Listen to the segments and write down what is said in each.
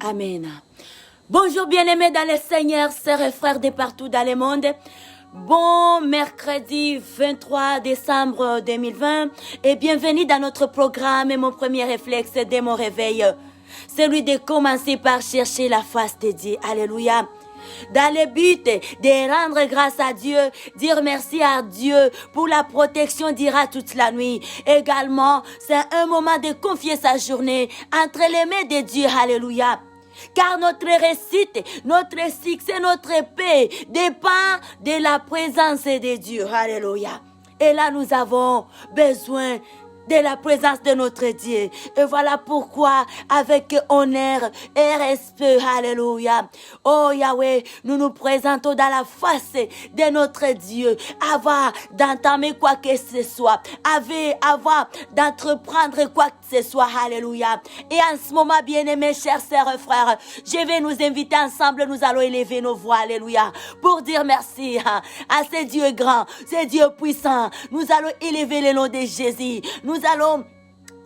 Amen. Bonjour bien-aimés dans le Seigneur, sœurs et frères de partout dans le monde. Bon mercredi 23 décembre 2020 et bienvenue dans notre programme. Et mon premier réflexe dès mon réveil, celui de commencer par chercher la face de Dieu. Alléluia. Dans le but de rendre grâce à Dieu, dire merci à Dieu pour la protection d'Ira toute la nuit. Également, c'est un moment de confier sa journée entre les mains de Dieu. Alléluia. Car notre réussite, notre succès, notre paix dépend de la présence de Dieu. Alléluia. Et là, nous avons besoin de la présence de notre Dieu. Et voilà pourquoi, avec honneur et respect, alléluia, oh Yahweh, nous nous présentons dans la face de notre Dieu, avant d'entamer quoi que ce soit, avant d'entreprendre quoi que ce soit, alléluia. Et en ce moment, bien-aimés, chers sœurs et frères, je vais nous inviter ensemble, nous allons élever nos voix, alléluia, pour dire merci à ce Dieu grand, ce Dieu puissant. Nous allons élever le nom de Jésus. Nous allons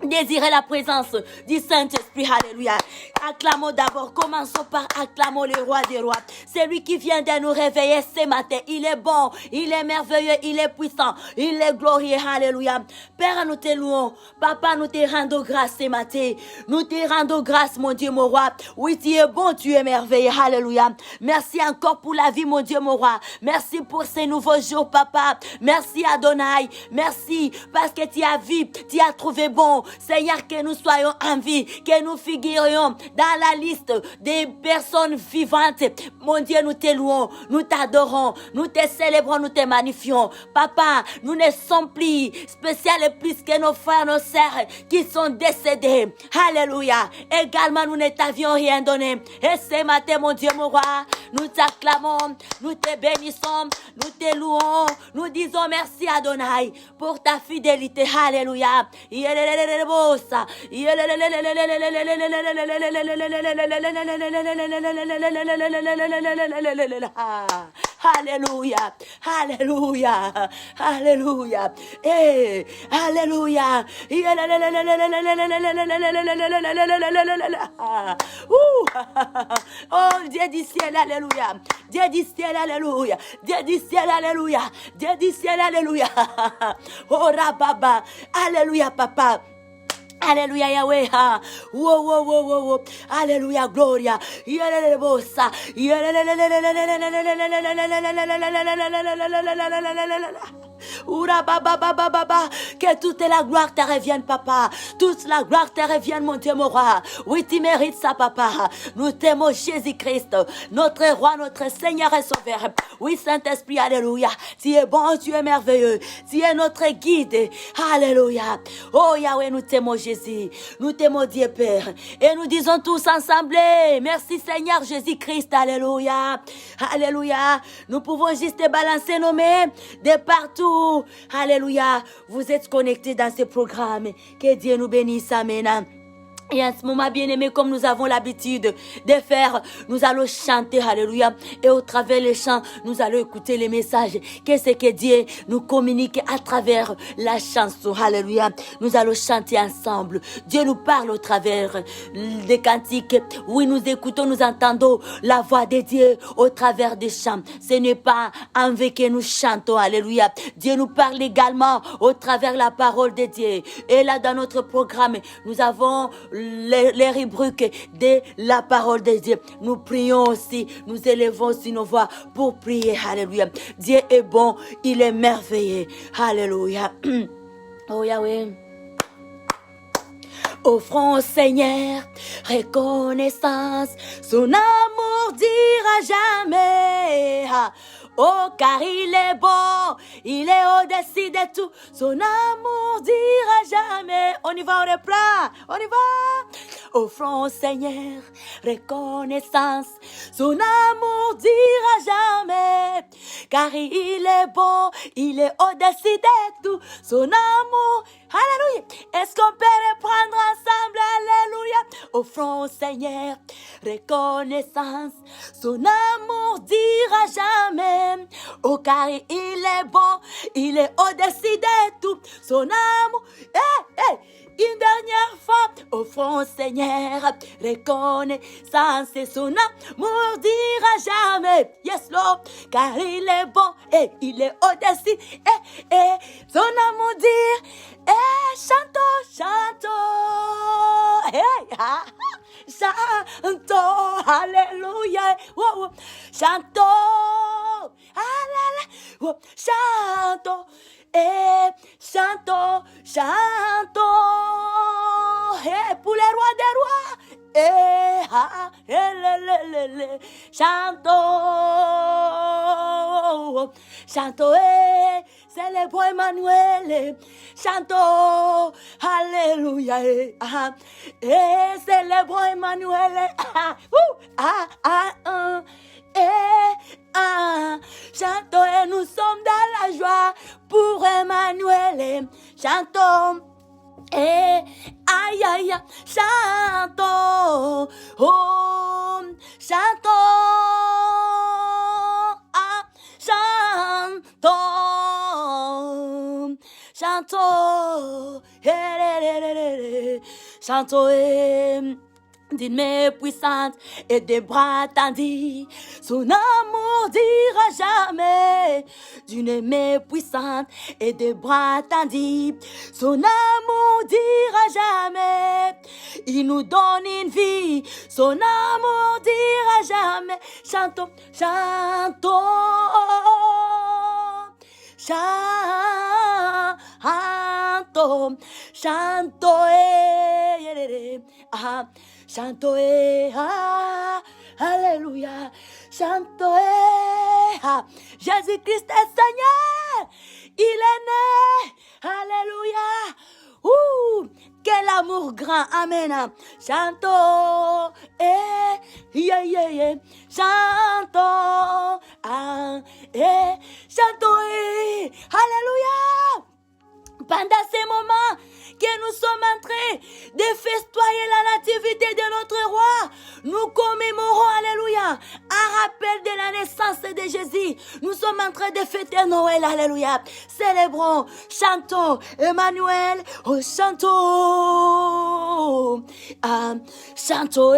désirer la présence du Saint-Esprit, alléluia. Acclamons d'abord, commençons par acclamons le roi des rois. C'est lui qui vient de nous réveiller ce matin. Il est bon, il est merveilleux, il est puissant, il est glorieux, alléluia. Père, nous te louons. Papa, nous te rendons grâce ce matin. Nous te rendons grâce, mon Dieu, mon roi. Oui, tu es bon, tu es merveilleux, alléluia. Merci encore pour la vie, mon Dieu, mon roi. Merci pour ces nouveaux jours, papa. Merci, Adonai. Merci parce que tu as vu, tu as trouvé bon. Seigneur, que nous soyons en vie, que nous figurions dans la liste des personnes vivantes. Mon Dieu, nous te louons, nous t'adorons, nous te célébrons, nous te magnifions. Papa, nous ne sommes plus spéciaux plus que nos frères, nos sœurs qui sont décédés. Alléluia. Également, nous ne t'avions rien donné. Et ce matin, mon Dieu, mon roi, nous t'acclamons, nous te bénissons, nous te louons, nous disons merci Adonai pour ta fidélité. Alléluia. Alléluia, alléluia, alléluia, eh, alléluia. Oh Dieu du ciel, alléluia, Dieu du ciel, alléluia, Dieu du ciel, alléluia, Dieu du ciel, alléluia. Oh Rababa, alléluia papa. Alléluia Yahweh, wow, wow, wow, wow, wow. Alléluia, gloria. Que toute la gloire te revienne, papa. Toute la gloire te revienne, mon Dieu, mon roi. Oui, tu mérites ça, papa. Nous t'aimons Jésus-Christ, notre roi, notre Seigneur et Sauveur. Oui, Saint-Esprit, alléluia. Tu es bon, tu es merveilleux. Tu es notre guide. Alléluia. Oh Yahweh, nous t'aimons Jésus. Nous t'aimons Dieu Père. Et nous disons tous ensemble, merci Seigneur Jésus-Christ. Alléluia. Alléluia. Nous pouvons juste balancer nos mains de partout. Alléluia. Vous êtes connectés dans ce programme. Que Dieu nous bénisse. Amen. Et en ce moment, bien-aimés, comme nous avons l'habitude de faire, nous allons chanter, alléluia. Et au travers les chants, nous allons écouter les messages. Qu'est-ce que Dieu nous communique à travers la chanson, alléluia. Nous allons chanter ensemble. Dieu nous parle au travers des cantiques. Oui, nous écoutons, nous entendons la voix de Dieu au travers des chants. Ce n'est pas en vain que nous chantons, alléluia. Dieu nous parle également au travers la parole de Dieu. Et là, dans notre programme, nous avons les rubriques de la parole de Dieu. Nous prions aussi, nous élevons aussi nos voix pour prier. Alléluia. Dieu est bon, il est merveilleux. Alléluia. Oh Yahweh. Offrons au Seigneur reconnaissance, son amour dira jamais. Oh, car il est bon, il est au-dessus de tout, son amour dira jamais. On y va au refrain, on y va. Offrons au Seigneur reconnaissance, son amour dira jamais. Car il est bon, il est au-dessus de tout, son amour. Alléluia. Est-ce qu'on peut reprendre ensemble? Alléluia. Offrons au Seigneur reconnaissance, son amour dira jamais. Oh, car il est bon, il est au-dessus de tout, son amour. Une dernière fois, offrons Seigneur, reconnaissance et son amour dira jamais, yes Lord, car il est bon et il est au-dessus, et son amour dit, chantons, chantons, chantons, alléluia, wow, chantons, alléluia, chantons, chantons, chantons, pour les rois des rois, chantons, chantons, célébrons Emmanuel, chantons, alléluia, célébrons Emmanuel, chantons et nous sommes dans la joie pour Emmanuel, chantons. Aïe, aïe, chantons, oh, chantons, chantons, chantons, chantons, d'une main puissante et des bras tendus, son amour dira jamais. D'une main puissante et des bras tendus, son amour dira jamais. Il nous donne une vie, son amour dira jamais. Chantons, chantons, chantons, chantons, chantons, alléluia, chantons, Jésus-Christ est Seigneur, il est né, alléluia, quel amour grand, amen, chantons, chantons, chantons, alléluia. Pendant ces moments que nous sommes en train de festoyer la nativité de notre roi, nous commémorons, alléluia, un rappel de la naissance de Jésus. Nous sommes en train de fêter Noël, alléluia. Célébrons, chantons, Emmanuel, oh, chantons, chantons,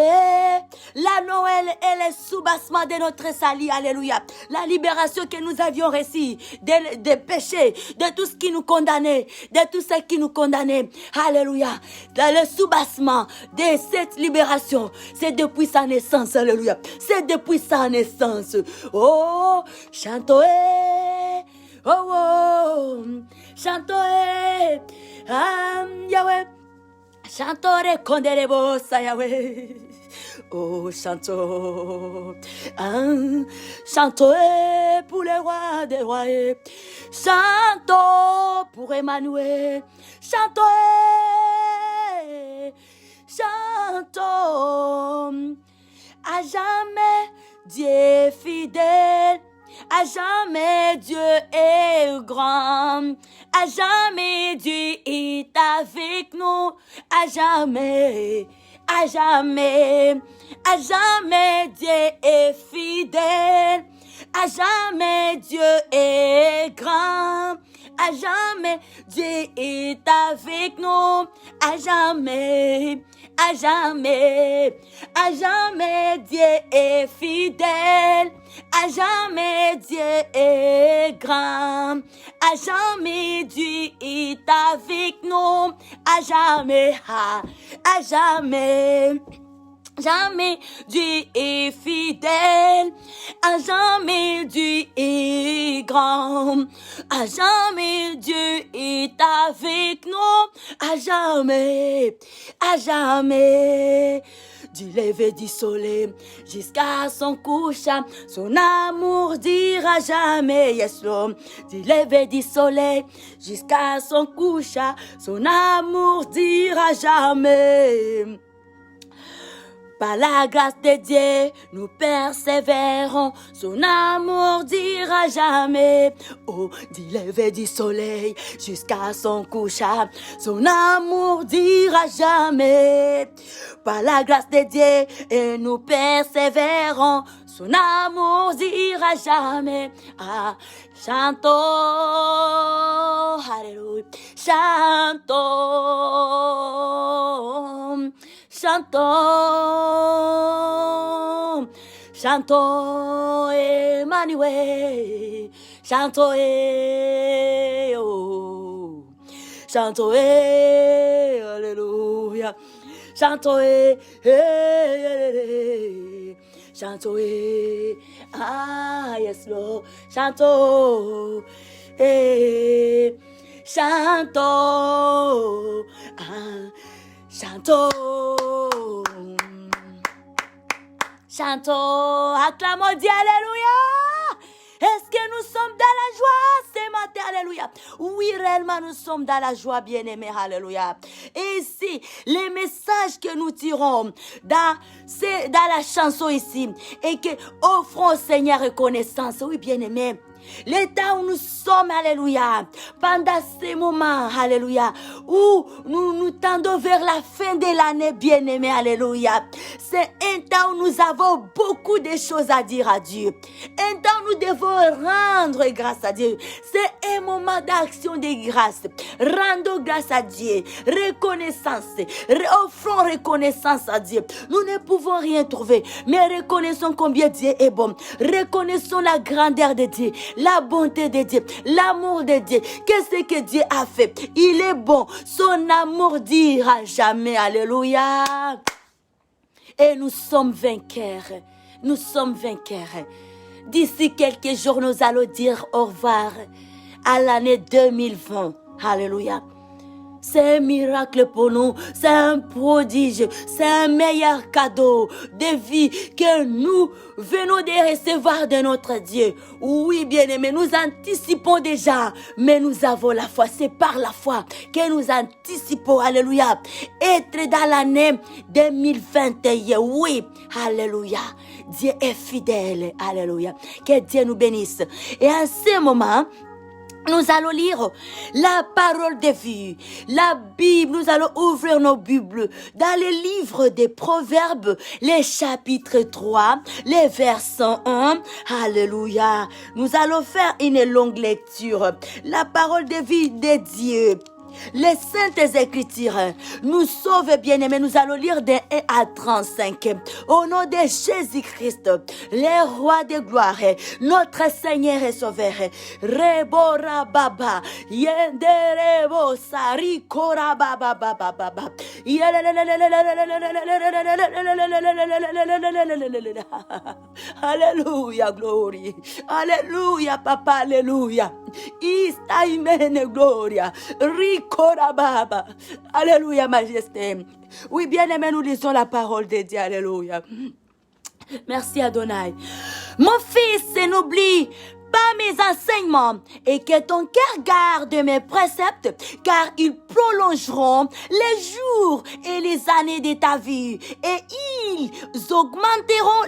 la Noël est le soubassement de notre salut, alléluia. La libération que nous avions reçue des péchés, de tout ce qui nous condamnait, de tout ce qui nous condamnait. Alléluia. Le soubassement de cette libération, c'est depuis sa naissance. Alléluia. C'est depuis sa naissance. Oh, chantons. Oh, oh. Chantons. Yahweh. Chantons. Condérez-vous, Yahweh. Oh, chantons, chantons pour les rois des rois, chantons pour Emmanuel, chantons, chantons, à jamais Dieu est fidèle, à jamais Dieu est grand, à jamais Dieu est avec nous, à jamais. À jamais Dieu est fidèle, à jamais Dieu est grand, à jamais Dieu est avec nous, à jamais Dieu est fidèle, à jamais Dieu est grand, à jamais Dieu est avec nous, à jamais jamais Dieu est fidèle, à jamais Dieu est grand, à jamais Dieu est avec nous, à jamais du lever du soleil jusqu'à son couchant, son amour dira jamais, yes Lord, du lever du soleil jusqu'à son couchant, son amour dira jamais. Par la grâce de Dieu, nous persévérons, son amour dira jamais. Oh, du lever du soleil jusqu'à son couchant, son amour dira jamais. Par la grâce de Dieu, et nous persévérons, son amour dira jamais. Ah, chantons, alléluia, chantons, chantons, chantons Emmanuel, chantons oh, chantons alléluia, chantons chantons ah yes Lord, chantons chantons ah, chantons, chantons, acclamons Dieu, alléluia. Est-ce que nous sommes dans la joie ce matin, alléluia? Oui, réellement, nous sommes dans la joie, bien-aimés, alléluia. Et ici, les messages que nous tirons dans la chanson ici, et que offrons au Seigneur reconnaissance, oui, bien-aimés. L'état où nous sommes, alléluia, pendant ces moments, alléluia, où nous tendons vers la fin de l'année, bien-aimés, alléluia. C'est un temps où nous avons beaucoup de choses à dire à Dieu. Un temps où nous devons rendre grâce à Dieu. C'est un moment d'action de grâce. Rendons grâce à Dieu. Reconnaissance. Offrons reconnaissance à Dieu. Nous ne pouvons rien trouver, mais reconnaissons combien Dieu est bon. Reconnaissons la grandeur de Dieu. La bonté de Dieu, l'amour de Dieu. Qu'est-ce que Dieu a fait? Il est bon. Son amour dira jamais. Alléluia. Et nous sommes vainqueurs. Nous sommes vainqueurs. D'ici quelques jours, nous allons dire au revoir à l'année 2020. Alléluia. C'est un miracle pour nous, c'est un prodige, c'est un meilleur cadeau de vie que nous venons de recevoir de notre Dieu. Oui, bien-aimés, nous anticipons déjà, mais nous avons la foi. C'est par la foi que nous anticipons, alléluia, être dans l'année 2021. Oui, alléluia. Dieu est fidèle, alléluia. Que Dieu nous bénisse. Et en ce moment, nous allons lire la parole de vie, la Bible. Nous allons ouvrir nos Bibles dans les livres des Proverbes, les chapitres 3, les versets 1. Alléluia. Nous allons faire une longue lecture. La parole de vie de Dieu. Les saintes écritures nous sauvent, bien-aimés. Nous allons lire de 1 à 35. Au nom de Jésus-Christ, le roi de gloire, notre Seigneur et Sauveur. Rebora baba, yenderebo sari kora baba baba baba. Alléluia, glory. Alléluia, papa, alléluia. Istaimene gloria. Rikorababa. Alléluia, majesté. Oui, bien-aimé, nous lisons la parole de Dieu. Alléluia. Merci, Adonai. Mon fils, n'oublie pas mes enseignements et que ton cœur garde mes préceptes, car ils prolongeront les jours et les années de ta vie et ils augmenteront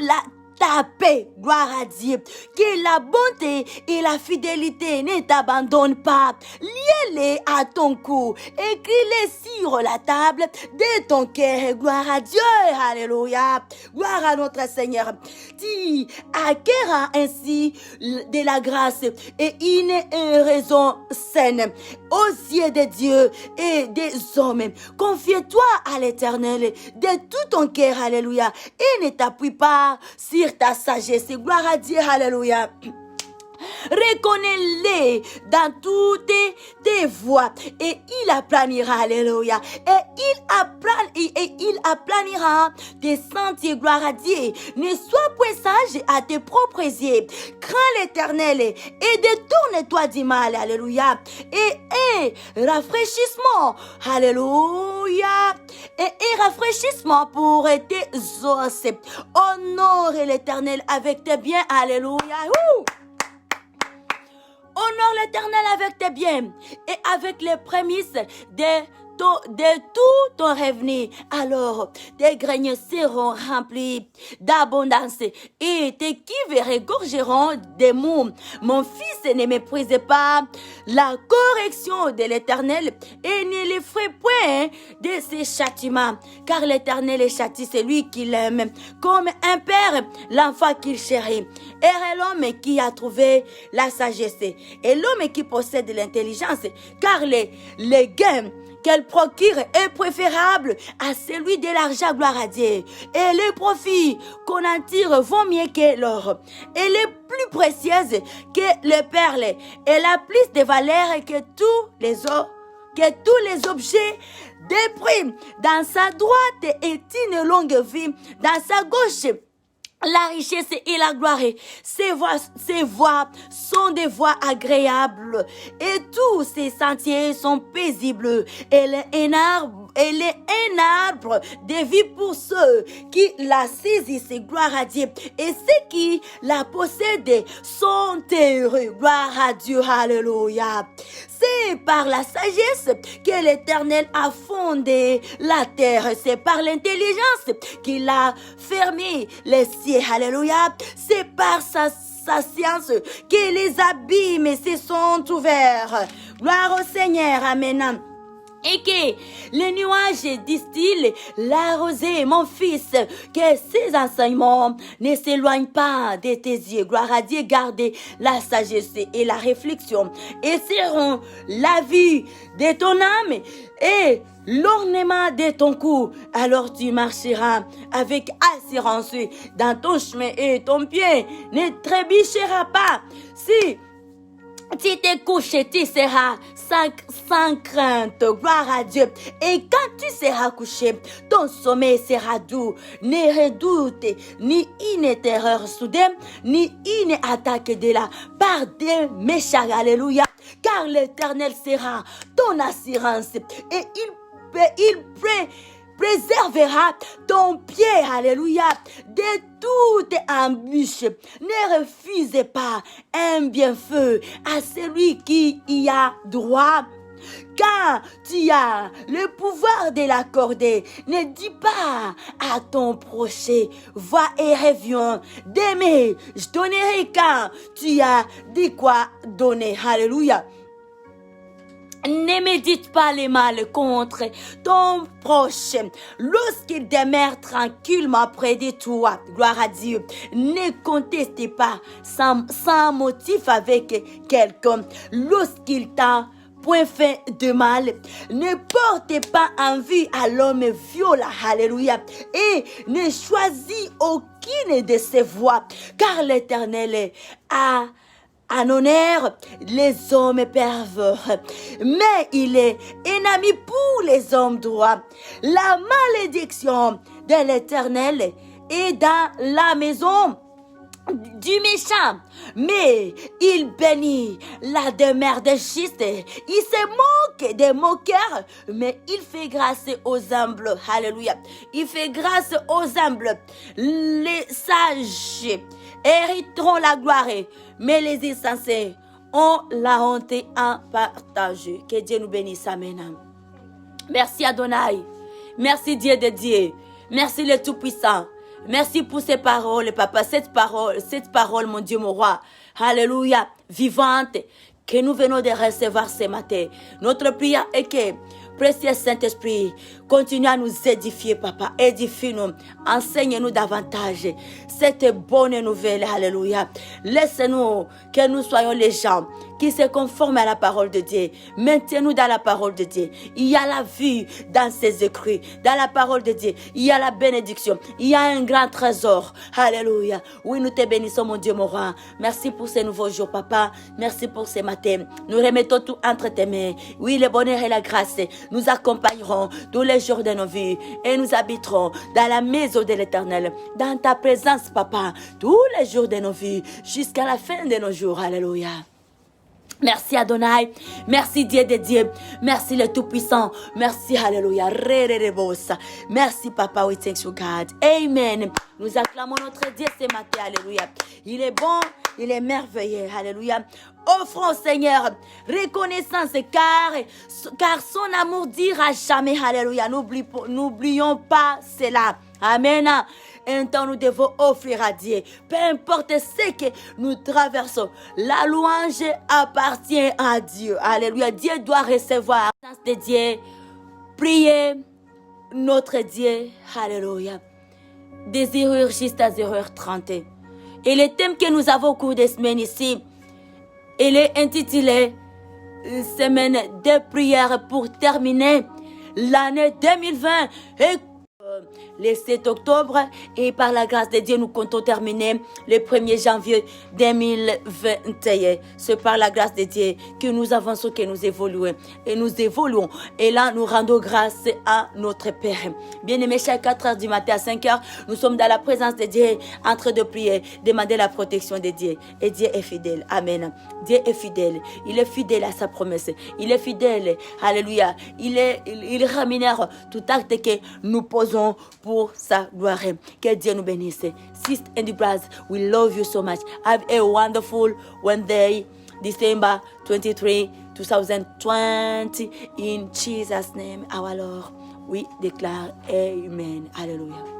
ta paix. Gloire à Dieu. Que la bonté et la fidélité ne t'abandonnent pas. Liez-les à ton cou. Écris-les sur la table de ton cœur. Gloire à Dieu. Alléluia. Gloire à notre Seigneur. Tu acquerras ainsi de la grâce et une raison saine aux yeux de Dieu et des hommes. Confie-toi à l'Éternel de tout ton cœur. Alléluia. Et ne t'appuie pas sur ta sagesse. Gloire à Dieu, alléluia. Reconnais-les dans toutes tes voies et il aplanira, alléluia. Et il aplanira tes sentiers, gloire à Dieu. Ne sois point sage à tes propres yeux. Crains l'Éternel et détourne-toi du mal, alléluia. Et rafraîchissement, alléluia. Et rafraîchissement pour tes os. Honore l'Éternel avec tes biens, alléluia. Honore l'Éternel avec tes biens et avec les prémices de tout ton revenu. Alors, tes greniers seront remplis d'abondance et tes cuves regorgeront de mou. Mon fils, ne méprise pas la correction de l'Éternel et ne les ferai point de ses châtiments. Car l'Éternel châtie celui qui l'aime, comme un père l'enfant qu'il chérit. Et l'homme qui a trouvé la sagesse et l'homme qui possède l'intelligence, car les gains qu'elle procure est préférable à celui de l'argent, gloire à Dieu. Et les profits qu'on en tire vont mieux que l'or. Elle est plus précieuse que les perles. Elle a plus de valeur que tous les objets de prix. Dans sa droite est une longue vie. Dans sa gauche, la richesse et la gloire. Ces voies sont des voies agréables et tous ces sentiers sont paisibles. Elle est un arbre de vie pour ceux qui la saisissent, gloire à Dieu. Et ceux qui la possèdent sont heureux, gloire à Dieu, alléluia. C'est par la sagesse que l'Éternel a fondé la terre. C'est par l'intelligence qu'il a fermé les cieux, alléluia. C'est par sa science que les abîmes se sont ouverts. Gloire au Seigneur, amen. Et que les nuages distillent la rosée, mon fils, que ces enseignements ne s'éloignent pas de tes yeux. Gloire à Dieu, gardez la sagesse et la réflexion et seront la vie de ton âme et l'ornement de ton cou. Alors tu marcheras avec assurance dans ton chemin et ton pied ne trébuchera pas. Si tu te couches, tu seras sans crainte, gloire à Dieu. Et quand tu seras couché, ton sommeil sera doux. Ne redoute ni une terreur soudaine, ni une attaque de la part des méchants, alléluia. Car l'Éternel sera ton assurance et il préservera ton pied, alléluia, de toute embûche. Ne refusez pas un bienfait à celui qui y a droit. Quand tu as le pouvoir de l'accorder, ne dis pas à ton prochain, va et reviens. Demain, je donnerai quand tu as de quoi donner. Alléluia. Ne médite pas les mal contre ton proche lorsqu'il demeure tranquillement près de toi. Gloire à Dieu. Ne conteste pas sans motif avec quelqu'un lorsqu'il t'a point fait de mal. Ne porte pas envie à l'homme violent. Alléluia. Et ne choisis aucune de ses voies, car l'Éternel a en honneur les hommes pervers, mais il est ennemi pour les hommes droits. La malédiction de l'Éternel est dans la maison du méchant, mais il bénit la demeure des justes. Il se moque des moqueurs, mais il fait grâce aux humbles. Alléluia. Il fait grâce aux humbles. Les sages hériteront la gloire, mais les insensés ont la honte en partage. Que Dieu nous bénisse. Amen. Merci Adonai. Merci Dieu de Dieu. Merci le Tout-Puissant. Merci pour ces paroles, Papa. Cette parole, mon Dieu, mon roi. Alléluia. Vivante. Que nous venons de recevoir ce matin. Notre prière est que, précieux Saint-Esprit, continue à nous édifier, Papa. Édifie-nous. Enseigne-nous davantage cette bonne nouvelle. Alléluia. Laisse-nous que nous soyons les gens qui se conforment à la parole de Dieu. Maintiens-nous dans la parole de Dieu. Il y a la vie dans ses écrits. Dans la parole de Dieu, il y a la bénédiction. Il y a un grand trésor. Alléluia. Oui, nous te bénissons, mon Dieu, mon roi. Merci pour ces nouveaux jours, Papa. Merci pour ce matin. Nous remettons tout entre tes mains. Oui, le bonheur et la grâce nous accompagneront tous les jours de nos vies. Et nous habiterons dans la maison de l'Éternel. Dans ta présence, Papa. Tous les jours de nos vies. Jusqu'à la fin de nos jours. Alléluia. Merci Adonai, merci Dieu de Dieu, merci le Tout-Puissant, merci Alléluia, merci Papa, we thank you God, Amen. Nous acclamons notre Dieu ce matin, Alléluia. Il est bon, il est merveilleux, Alléluia. Offrons Seigneur reconnaissance car son amour dira jamais, Alléluia. N'oublions pas cela, Amen. Un temps, nous devons offrir à Dieu. Peu importe ce que nous traversons, la louange appartient à Dieu. Alléluia. Dieu doit recevoir la présence de Dieu. Priez notre Dieu. Alléluia. Des erreurs jusqu'à 0h30. Et le thème que nous avons au cours des semaines ici, il est intitulé Semaine de prière pour terminer l'année 2020 est le 7 octobre et par la grâce de Dieu, nous comptons terminer le 1er janvier 2021. C'est par la grâce de Dieu que nous avançons, que nous évoluons et nous évoluons. Et là, nous rendons grâce à notre Père. Bien-aimés, chaque 4 heures du matin à 5 heures, nous sommes dans la présence de Dieu, en train de prier, demander la protection de Dieu. Et Dieu est fidèle. Amen. Dieu est fidèle. Il est fidèle à sa promesse. Il est fidèle. Alléluia. Il rémunère tout acte que nous posons pour sa gloire. Que Dieu nous bénisse. Sis and brothers, we love you so much. Have a wonderful Wednesday, December 23, 2020. In Jesus' name, our Lord, we declare Amen. Hallelujah.